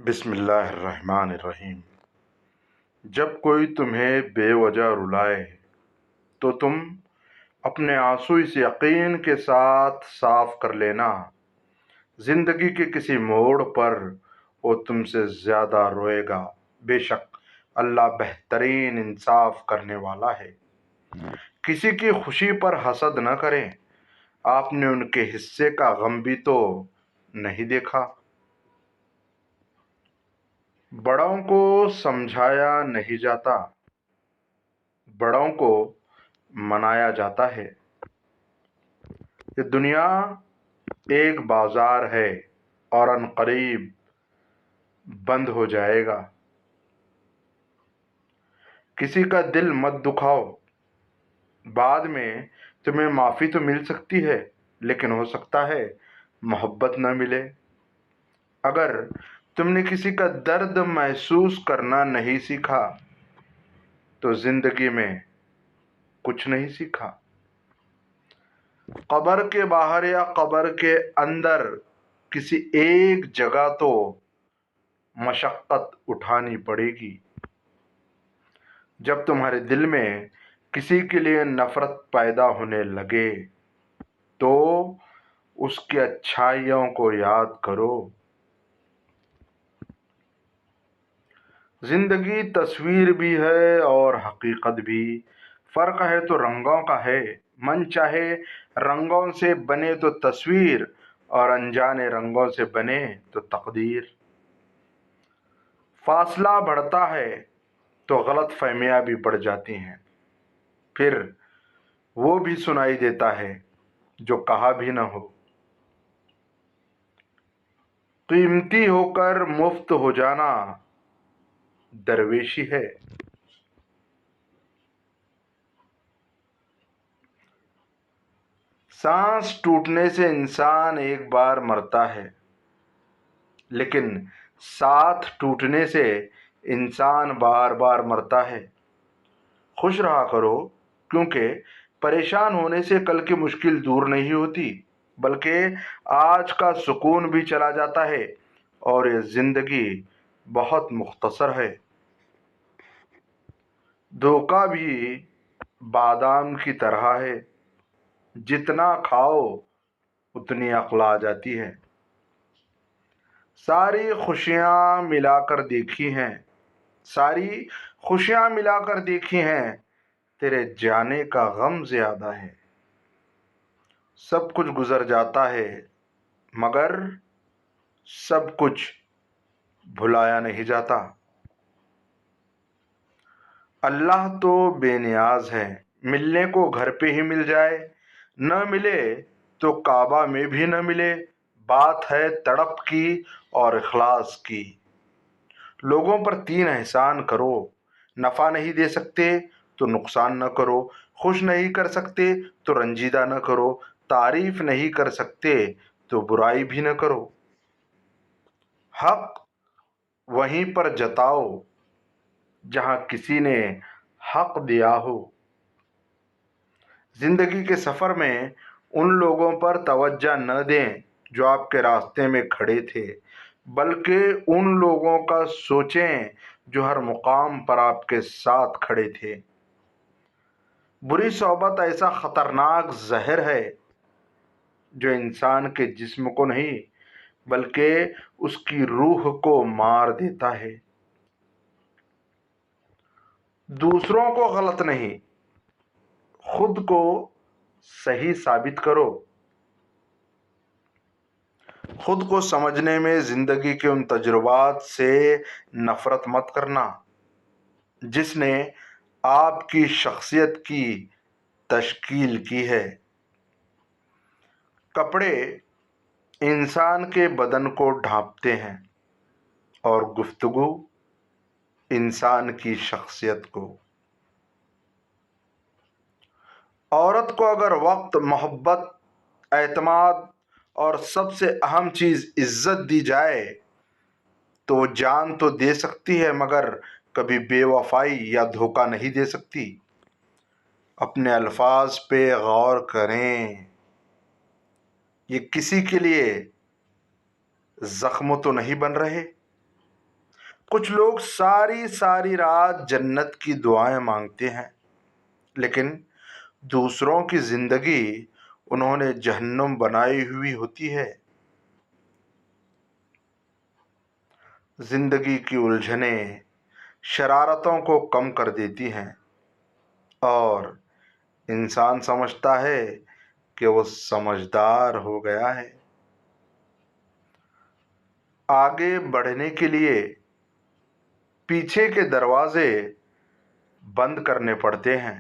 بسم اللہ الرحمن الرحیم۔ جب کوئی تمہیں بے وجہ رلائے تو تم اپنے آنسو اس یقین کے ساتھ صاف کر لینا، زندگی کے کسی موڑ پر وہ تم سے زیادہ روئے گا۔ بے شک اللہ بہترین انصاف کرنے والا ہے۔ کسی کی خوشی پر حسد نہ کریں، آپ نے ان کے حصے کا غم بھی تو نہیں دیکھا۔ بڑوں کو سمجھایا نہیں جاتا، بڑوں کو منایا جاتا ہے۔ یہ دنیا ایک بازار ہے اور عنقریب بند ہو جائے گا۔ کسی کا دل مت دکھاؤ، بعد میں تمہیں معافی تو مل سکتی ہے لیکن ہو سکتا ہے محبت نہ ملے۔ اگر تم نے کسی کا درد محسوس کرنا نہیں سیکھا تو زندگی میں کچھ نہیں سیکھا۔ قبر کے باہر یا قبر کے اندر کسی ایک جگہ تو مشقت اٹھانی پڑے گی۔ جب تمہارے دل میں کسی کے لیے نفرت پیدا ہونے لگے تو اس کی اچھائیوں کو یاد کرو۔ زندگی تصویر بھی ہے اور حقیقت بھی، فرق ہے تو رنگوں کا ہے۔ من چاہے رنگوں سے بنے تو تصویر، اور انجانے رنگوں سے بنے تو تقدیر۔ فاصلہ بڑھتا ہے تو غلط فہمیاں بھی بڑھ جاتی ہیں، پھر وہ بھی سنائی دیتا ہے جو کہا بھی نہ ہو۔ قیمتی ہو کر مفت ہو جانا درویشی ہے۔ سانس ٹوٹنے سے انسان ایک بار مرتا ہے، لیکن ساتھ ٹوٹنے سے انسان بار بار مرتا ہے۔ خوش رہا کرو، کیونکہ پریشان ہونے سے کل کی مشکل دور نہیں ہوتی، بلکہ آج کا سکون بھی چلا جاتا ہے، اور یہ زندگی بہت مختصر ہے۔ دھوکہ بھی بادام کی طرح ہے، جتنا کھاؤ اتنی عقل آ جاتی ہے۔ ساری خوشیاں ملا کر دیکھی ہیں، ساری خوشیاں ملا کر دیکھی ہیں، تیرے جانے کا غم زیادہ ہے۔ سب کچھ گزر جاتا ہے مگر سب کچھ بھلایا نہیں جاتا۔ اللہ تو بے نیاز ہے، ملنے کو گھر پہ ہی مل جائے، نہ ملے تو کعبہ میں بھی نہ ملے۔ بات ہے تڑپ کی اور اخلاص کی۔ لوگوں پر 3 احسان کرو، نفع نہیں دے سکتے تو نقصان نہ کرو، خوش نہیں کر سکتے تو رنجیدہ نہ کرو، تعریف نہیں کر سکتے تو برائی بھی نہ کرو۔ حق وہیں پر جتاؤ جہاں کسی نے حق دیا ہو۔ زندگی کے سفر میں ان لوگوں پر توجہ نہ دیں جو آپ کے راستے میں کھڑے تھے، بلکہ ان لوگوں کا سوچیں جو ہر مقام پر آپ کے ساتھ کھڑے تھے۔ بری صحبت ایسا خطرناک زہر ہے جو انسان کے جسم کو نہیں بلکہ اس کی روح کو مار دیتا ہے۔ دوسروں کو غلط نہیں، خود کو صحیح ثابت کرو۔ خود کو سمجھنے میں زندگی کے ان تجربات سے نفرت مت کرنا جس نے آپ کی شخصیت کی تشکیل کی ہے۔ کپڑے انسان کے بدن کو ڈھانپتے ہیں اور گفتگو انسان کی شخصیت کو۔ عورت کو اگر وقت، محبت، اعتماد اور سب سے اہم چیز عزت دی جائے تو وہ جان تو دے سکتی ہے مگر کبھی بے وفائی یا دھوکہ نہیں دے سکتی۔ اپنے الفاظ پہ غور کریں، یہ کسی کے لیے زخم تو نہیں بن رہے؟ کچھ لوگ ساری ساری رات جنت کی دعائیں مانگتے ہیں، لیکن دوسروں کی زندگی انہوں نے جہنم بنائی ہوئی ہوتی ہے۔ زندگی کی الجھنیں شرارتوں کو کم کر دیتی ہیں اور انسان سمجھتا ہے کہ وہ سمجھدار ہو گیا ہے۔ آگے بڑھنے کے لیے پیچھے کے دروازے بند کرنے پڑتے ہیں۔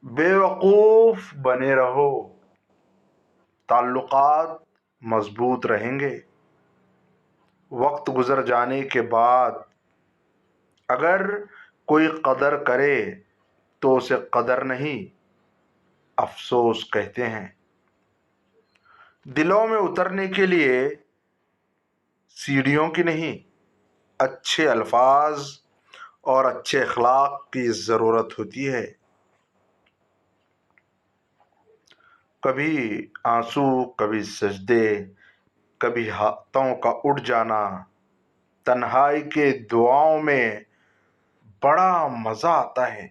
بے وقوف بنے رہو، تعلقات مضبوط رہیں گے۔ وقت گزر جانے کے بعد اگر کوئی قدر کرے تو اسے قدر نہیں، افسوس کہتے ہیں۔ دلوں میں اترنے کے لیے سیڑھیوں کی نہیں، اچھے الفاظ اور اچھے اخلاق کی ضرورت ہوتی ہے۔ کبھی آنسو، کبھی سجدے، کبھی ہاتھوں کا اٹھ جانا، تنہائی کے دعاؤں میں بڑا مزہ آتا ہے۔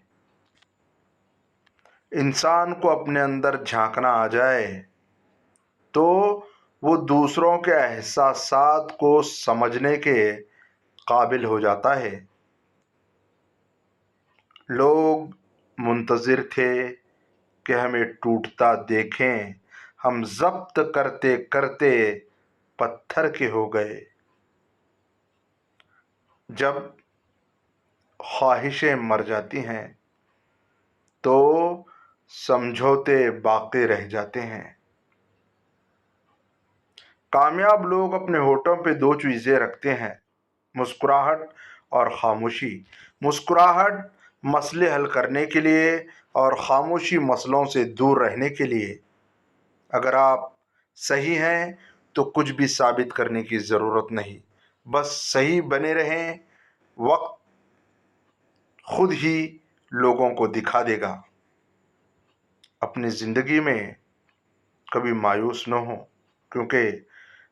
انسان کو اپنے اندر جھانکنا آ جائے تو وہ دوسروں کے احساسات کو سمجھنے کے قابل ہو جاتا ہے۔ لوگ منتظر تھے کہ ہمیں ٹوٹتا دیکھیں، ہم ضبط کرتے کرتے پتھر کے ہو گئے۔ جب خواہشیں مر جاتی ہیں تو سمجھوتے باقی رہ جاتے ہیں۔ کامیاب لوگ اپنے ہونٹوں پہ دو چیزیں رکھتے ہیں، مسکراہٹ اور خاموشی۔ مسکراہٹ مسئلے حل کرنے کے لیے اور خاموشی مسئلوں سے دور رہنے کے لیے۔ اگر آپ صحیح ہیں تو کچھ بھی ثابت کرنے کی ضرورت نہیں، بس صحیح بنے رہیں، وقت خود ہی لوگوں کو دکھا دے گا۔ اپنی زندگی میں کبھی مایوس نہ ہو، کیونکہ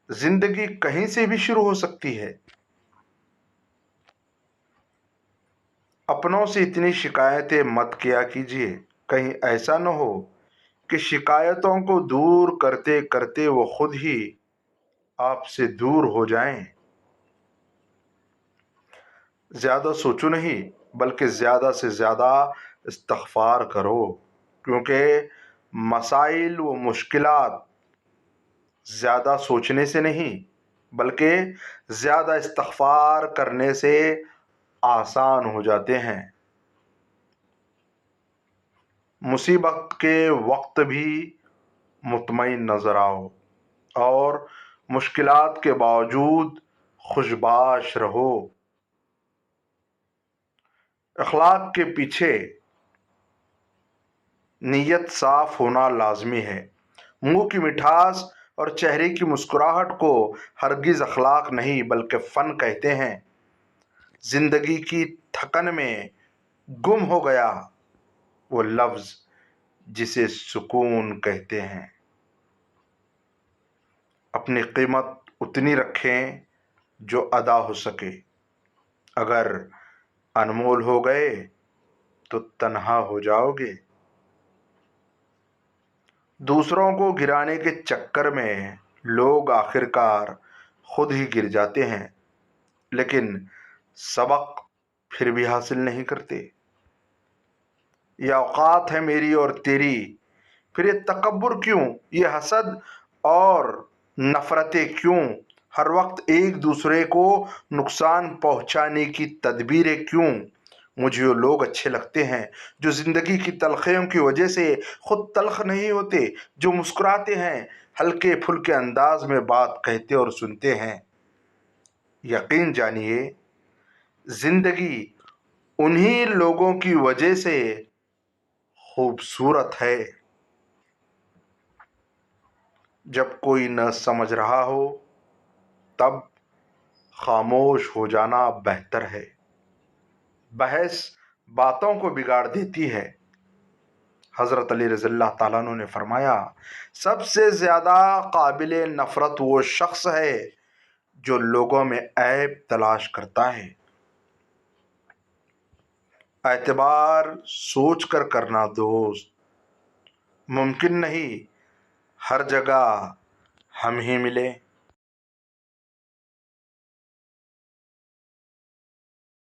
زندگی کہیں سے بھی شروع ہو سکتی ہے۔ اپنوں سے اتنی شکایتیں مت کیا کیجیے، کہیں ایسا نہ ہو کہ شکایتوں کو دور کرتے کرتے وہ خود ہی آپ سے دور ہو جائیں۔ زیادہ سوچو نہیں، بلکہ زیادہ سے زیادہ استغفار کرو، کیونکہ مسائل و مشکلات زیادہ سوچنے سے نہیں بلکہ زیادہ استغفار کرنے سے آسان ہو جاتے ہیں۔ مصیبت کے وقت بھی مطمئن نظر آؤ اور مشکلات کے باوجود خوشباش رہو۔ اخلاق کے پیچھے نیت صاف ہونا لازمی ہے۔ منہ کی مٹھاس اور چہرے کی مسکراہٹ کو ہرگز اخلاق نہیں بلکہ فن کہتے ہیں۔ زندگی کی تھکن میں گم ہو گیا وہ لفظ جسے سکون کہتے ہیں۔ اپنی قیمت اتنی رکھیں جو ادا ہو سکے، اگر انمول ہو گئے تو تنہا ہو جاؤ گے۔ دوسروں کو گرانے کے چکر میں لوگ آخرکار خود ہی گر جاتے ہیں، لیکن سبق پھر بھی حاصل نہیں کرتے۔ یہ اوقات ہے میری اور تیری، پھر یہ تکبر کیوں، یہ حسد اور نفرتیں کیوں، ہر وقت ایک دوسرے کو نقصان پہنچانے کی تدبیریں کیوں؟ مجھے وہ لوگ اچھے لگتے ہیں جو زندگی کی تلخیوں کی وجہ سے خود تلخ نہیں ہوتے، جو مسکراتے ہیں، ہلکے پھلکے انداز میں بات کہتے اور سنتے ہیں۔ یقین جانیے، زندگی انہی لوگوں کی وجہ سے خوبصورت ہے۔ جب کوئی نہ سمجھ رہا ہو تب خاموش ہو جانا بہتر ہے۔ بحث باتوں کو بگاڑ دیتی ہے۔ حضرت علی رضی اللہ تعالیٰ عنہ نے فرمایا، سب سے زیادہ قابل نفرت وہ شخص ہے جو لوگوں میں عیب تلاش کرتا ہے۔ اعتبار سوچ کر کرنا دوست، ممکن نہیں ہر جگہ ہم ہی ملے۔